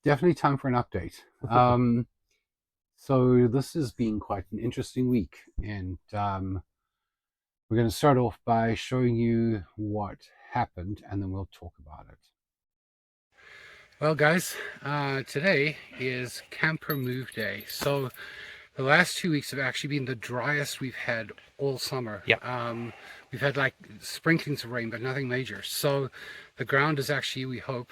definitely time for an update. So this has been quite an interesting week, and we're going to start off by showing you what happened, and then we'll talk about it. Well, guys, today is camper move day. So the last 2 weeks have actually been the driest we've had all summer. Yep. We've had like sprinklings of rain, but nothing major. So the ground is actually, we hope,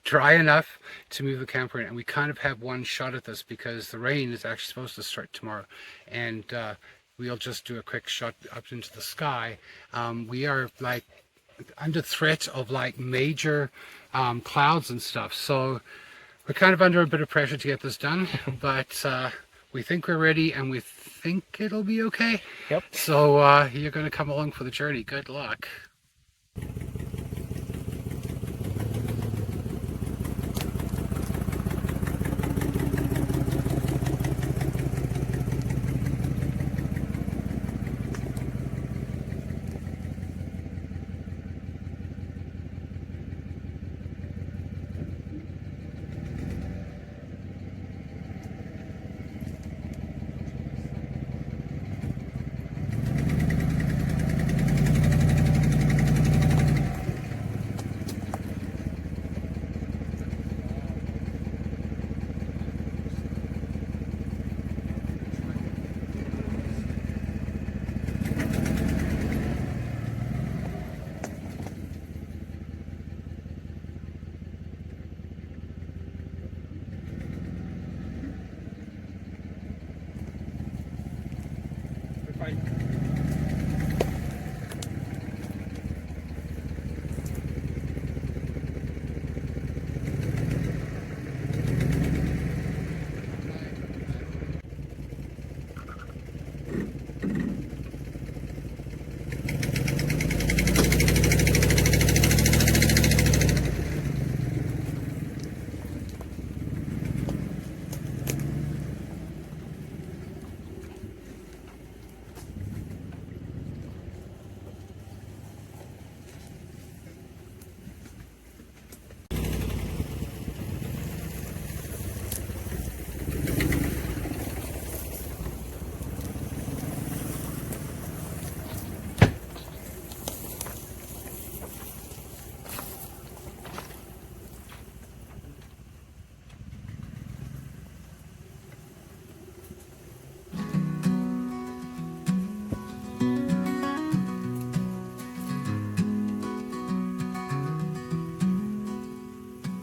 dry enough to move the camper in. And we kind of have one shot at this because the rain is actually supposed to start tomorrow. And we'll just do a quick shot up into the sky. We are like under threat of like major clouds and stuff. So we're kind of under a bit of pressure to get this done, but we think we're ready and we think it'll be okay. Yep. So you're going to come along for the journey. Good luck.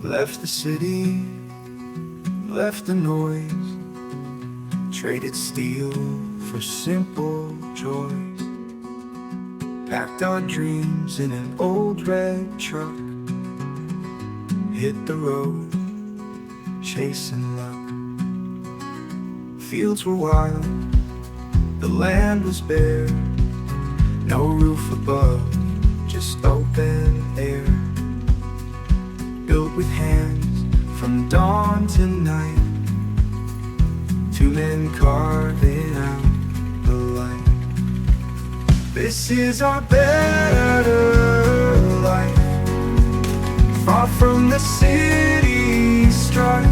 Left the city, left the noise, traded steel for simple joys. Packed our dreams in an old red truck, hit the road, chasing luck. Fields were wild, the land was bare, no roof above, just open air. Built with hands from dawn to night, two men carving out the light. This is our better life, far from the city strife,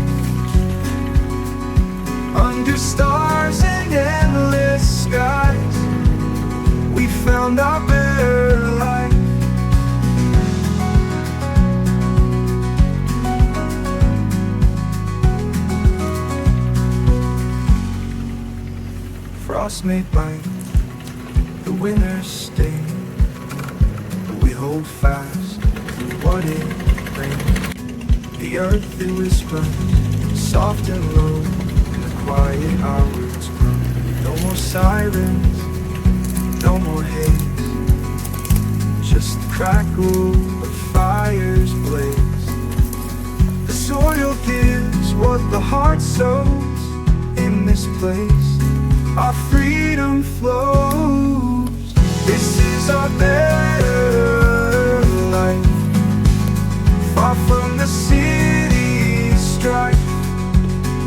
under stars and endless skies. We found our better life. Frost may bite, the winter's sting, but we hold fast through what it brings. The earth it whispers, soft and low, in the quiet hours grow. No more sirens, no more haze, just the crackle of fire's blaze. The soil gives what the heart sows in this place. Our freedom flows. This is our better life, far from the city's strife,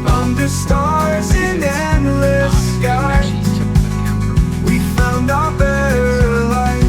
under stars in endless skies. We found our better life.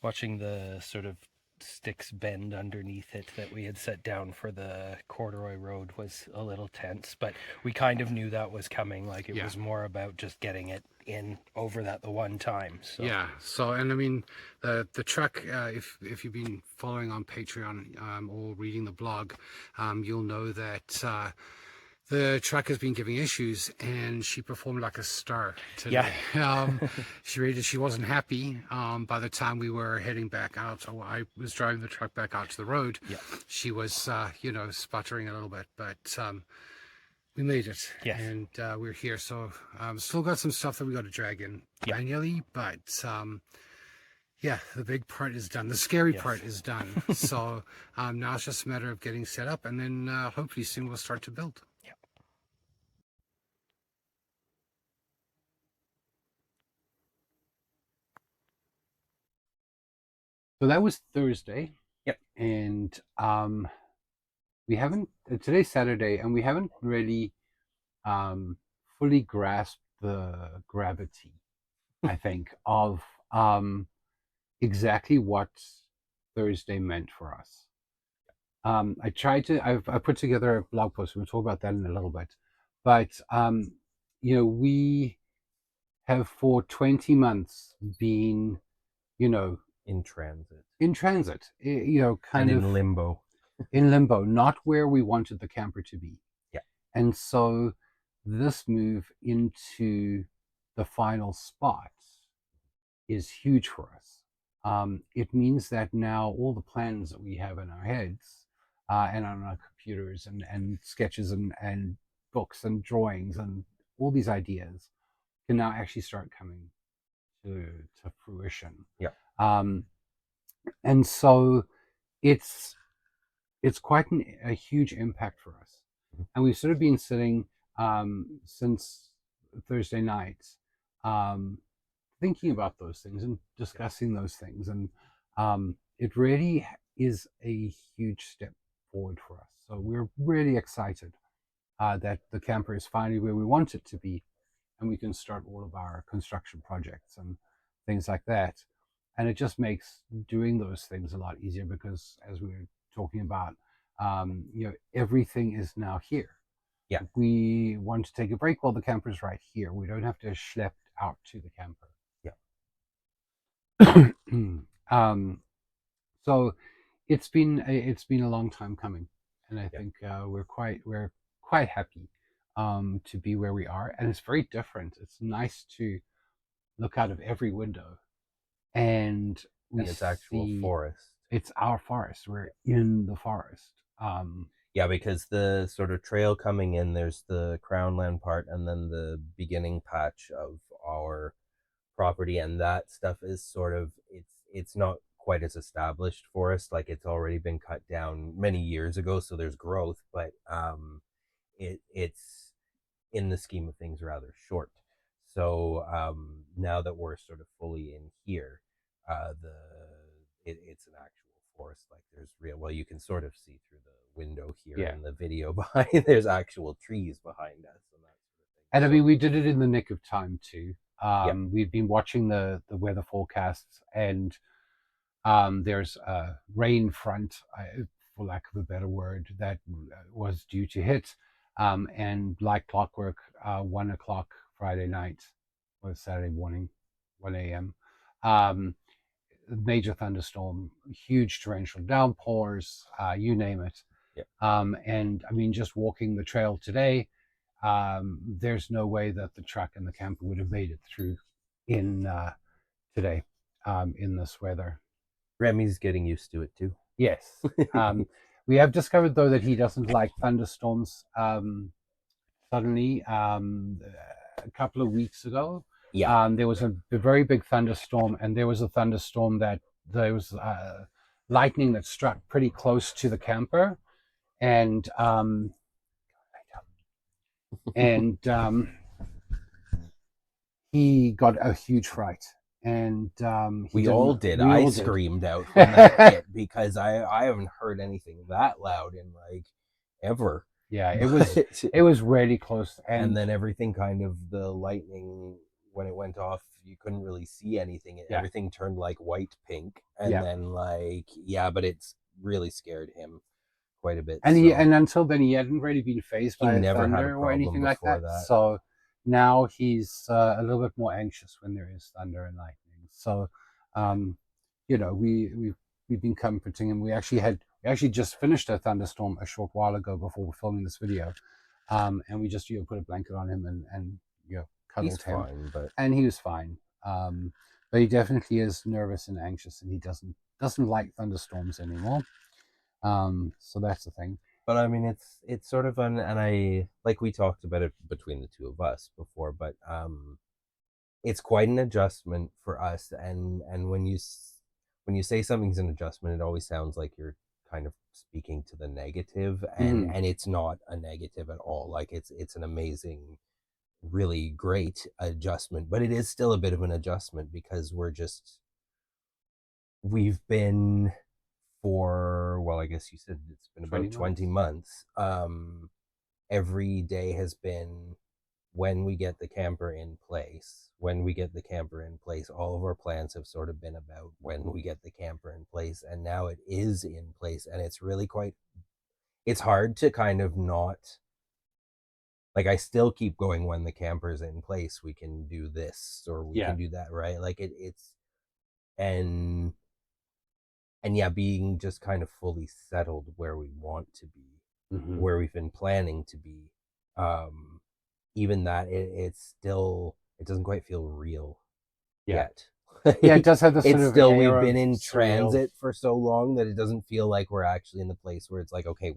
Watching the sort of sticks bend underneath it that we had set down for the corduroy road was a little tense, but we kind of knew that was coming. Like it Yeah. was more about just getting it in over that the one time. So Yeah. So, and I mean, the truck. If you've been following on Patreon or reading the blog, you'll know that the truck has been giving issues, and she performed like a star today. Yeah. She wasn't happy. By the time we were heading back out, so I was driving the truck back out to the road. Yeah. She was, sputtering a little bit, but we made it. Yes. And we're here. So still got some stuff that we got to drag in Yeah. manually, but yeah, the big part is done. The scary Yes. part is done. So now it's just a matter of getting set up, and then hopefully soon we'll start to build. Yeah. So that was Thursday. Yep. And we haven't, today's Saturday, and we haven't really fully grasped the gravity, I think, of exactly what Thursday meant for us. I put together a blog post. We'll talk about that in a little bit. But, we have for 20 months been, In transit. in transit, And in limbo. in limbo, not where we wanted the camper to be. Yeah. And so this move into the final spot is huge for us. It means that now all the plans that we have in our heads and on our computers and sketches and books and drawings and all these ideas can now actually start coming to fruition. Yeah. And so it's quite a huge impact for us. Mhm. And we've sort of been sitting since Thursday night thinking about those things and discussing those things. And it really is a huge step forward for us. So we're really excited that the camper is finally where we want it to be, and we can start all of our construction projects and things like that. And it just makes doing those things a lot easier because, as we were talking about, everything is now here. Yeah. We want to take a break, well, the camper's right here. We don't have to schlep out to the camper. Yeah. So it's been a long time coming, and I think we're quite happy to be where we are, and it's very different. It's nice to look out of every window, and it's actual forest. It's our forest. We're in the forest. Yeah, because the sort of trail coming in, there's the crown land part, and then the beginning patch of our property, and that stuff is sort of it's not quite as established forest. Like it's already been cut down many years ago, so there's growth, but it's in the scheme of things rather short. So now that we're sort of fully in here, it's an actual forest. Like there's real, well, you can sort of see through the window here in the video behind. There's actual trees behind us and that sort of thing. And I mean, we did it in the nick of time too. Yeah. We've been watching the weather forecasts, and there's a rain front, for lack of a better word, that was due to hit. And like clockwork, 1 o'clock Friday night or Saturday morning, 1 a.m. Major thunderstorm, huge torrential downpours, you name it. Yep. And I mean, just walking the trail today, there's no way that the truck and the camper would have made it through in today in this weather. Remy's getting used to it too. Yes. We have discovered though that he doesn't like thunderstorms. Suddenly, a couple of weeks ago, there was a very big thunderstorm, and there was a thunderstorm that there was lightning that struck pretty close to the camper, and he got a huge fright. And we all did. I screamed out when that hit because I haven't heard anything that loud in like ever. Yeah, it was really close. And then everything kind of, the lightning, when it went off, you couldn't really see anything. Yeah. Everything turned like white pink, and Yeah. then like but it's really scared him quite a bit. And So until then he hadn't really been phased he by a never had a thunder or problem anything like before that. that. So now he's a little bit more anxious when there is thunder and lightning. So, you know, we've been comforting him. We actually just finished a thunderstorm a short while ago before we're filming this video, and we just put a blanket on him and cuddled He's him, fine, but and he was fine. But he definitely is nervous and anxious, and he doesn't like thunderstorms anymore. So that's the thing. but I mean, it's sort of an, and I like we talked about it between the two of us before, but it's quite an adjustment for us. And when you say something's an adjustment, it always sounds like you're kind of speaking to the negative, and it's not a negative at all. Like it's an amazing, really great adjustment, but it is still a bit of an adjustment because we've been for, well, I guess you said it's been 20 about 20 months. Every day has been when we get the camper in place. When we get the camper in place, all of our plans have sort of been about when we get the camper in place, and now it is in place, and it's really it's hard to kind of not, like, I still keep going, when the camper's in place, we can do this or we can do that, right? Like it's and being just kind of fully settled where we want to be, where we've been planning to be. Even that, it doesn't quite feel real yet. Yeah, it does have this sort It's of still, air we've been of in surreal. transit for so long that it doesn't feel like we're actually in the place where it's like, okay,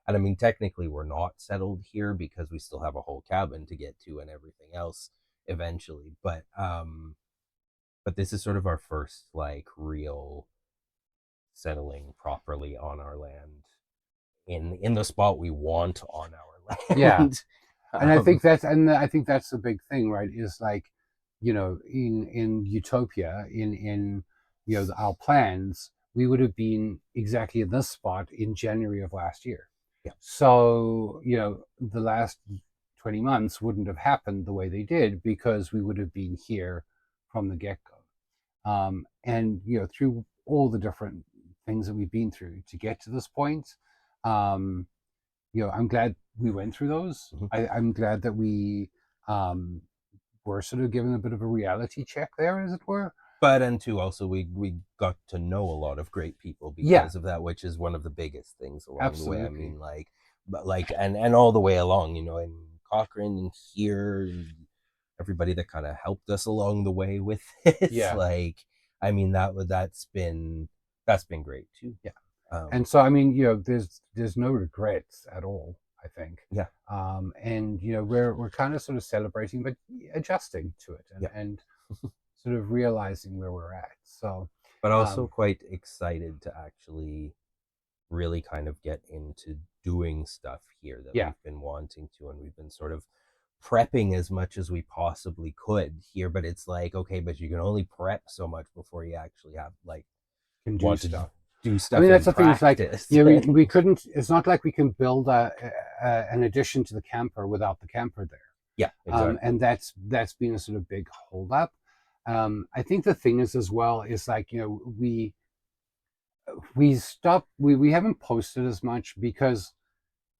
and I mean, technically we're not settled here because we still have a whole cabin to get to and everything else eventually. But this is sort of our first like real settling properly on our land, in the spot we want on our land. Yeah. And I think that's the big thing, right? Is like, in utopia, in our plans, we would have been exactly in this spot in January of last year. Yeah. So the last 20 months wouldn't have happened the way they did because we would have been here from the get-go. And through all the different things that we've been through to get to this point, I'm glad we went through those. I'm glad that we were sort of given a bit of a reality check there, as it were. But and two, also we got to know a lot of great people because of that, which is one of the biggest things along the way. I mean, like, but like, and all the way along, in Cochrane and here, and everybody that kind of helped us along the way with this. Yeah. Like, I mean, that's been great too. Yeah. And so, I mean, there's no regrets at all, I think. Yeah. And we're kind of sort of celebrating, but adjusting to it, and sort of realizing where we're at. So, but also quite excited to actually really kind of get into doing stuff here that we've been wanting to, and we've been sort of prepping as much as we possibly could here. But it's like, okay, but you can only prep so much before you actually have can do stuff. Do stuff. I mean, that's the thing. It's like, we couldn't. It's not like we can build an addition to the camper without the camper there. Yeah, exactly. And that's been a sort of big holdup. I think the thing is as well is like, we stopped. We haven't posted as much because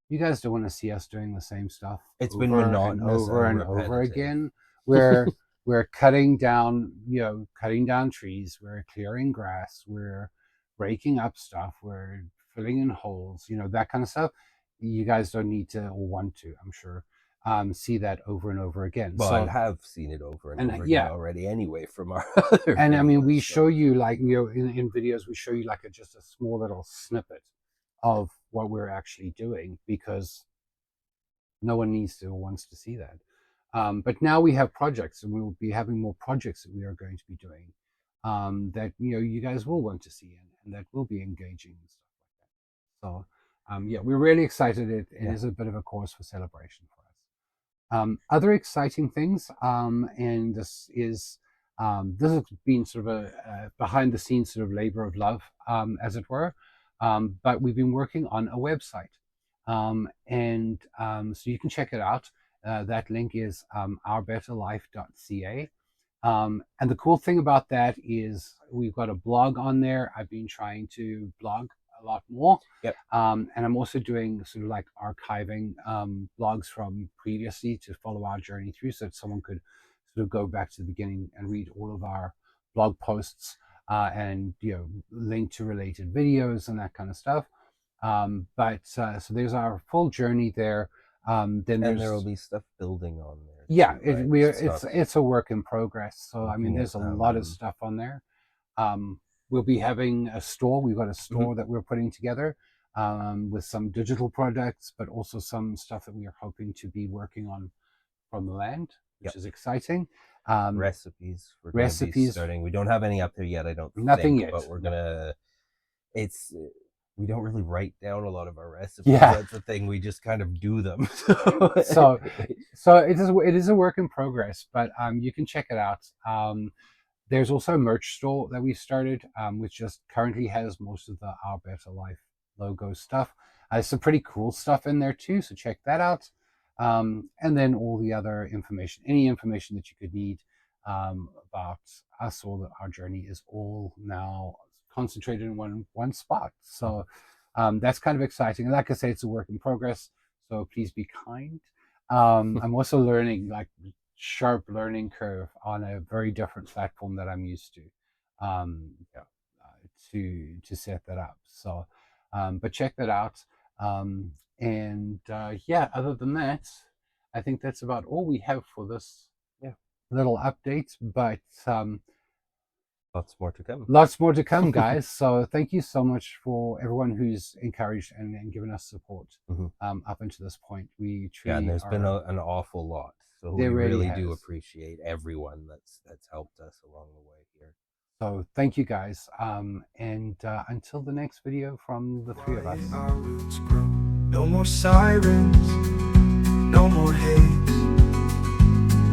you guys don't want to see us doing the same stuff. It's been monotonous over and over again. We're cutting down trees. We're clearing grass. We're breaking up stuff. We're filling in holes. That kind of stuff. You guys don't need to or want to, I'm sure, see that over and over again. Well, I have seen it over and over again already anyway from our other and videos, I mean, we show you like, in videos, we show you like just a small little snippet of what we're actually doing because no one needs to or wants to see that. But now we have projects, and we will be having more projects that we are going to be doing that you guys will want to see, and that will be engaging and stuff like that. So we're really excited. It is a bit of a cause for celebration for us. Other exciting things, and this has been sort of a behind the scenes sort of labor of love, as it were. But we've been working on a website, so you can check it out. That link is ourbetterlife.ca. And the cool thing about that is we've got a blog on there. I've been trying to blog a lot more. Yep. And I'm also doing sort of like archiving blogs from previously to follow our journey through, so that someone could sort of go back to the beginning and read all of our blog posts and link to related videos and that kind of stuff. So there's our full journey there. Then there will be stuff building on there. Yeah, too, right? it's a work in progress. So I mean, there's a lot of stuff on there. We'll be having a store. We've got a store that we're putting together with some digital products, but also some stuff that we are hoping to be working on from the land, which is exciting. Recipes. We're going to be starting. We don't have any up there yet. I don't. Nothing yet. But we're gonna. We don't really write down a lot of our recipes. Yeah. That's the thing. We just kind of do them. so it is a work in progress, but you can check it out. There's also a merch store that we started, which just currently has most of the Our Better Life logo stuff. There's some pretty cool stuff in there too, so check that out. And then all the other information, any information that you could need about us or our journey is all now concentrated in one spot. So that's kind of exciting. And like I say, it's a work in progress, so please be kind. I'm also learning, like, sharp learning curve on a very different platform that I'm used to set that up. So but check that out. Other than that, I think that's about all we have for this little update, but lots more to come. Lots more to come, guys. So thank you so much for everyone who's encouraged and given us support up until this point. We truly and there's been an awful lot. So we really do appreciate everyone that's helped us along the way here. So thank you, guys. And until the next video from the three of us. No more sirens, no more haze,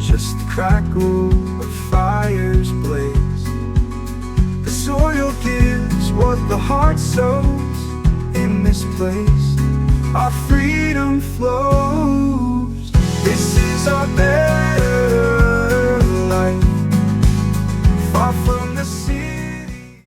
just the crackle of fires blaze. The soil gives what the heart sows. In this place, our freedom flows. This is our better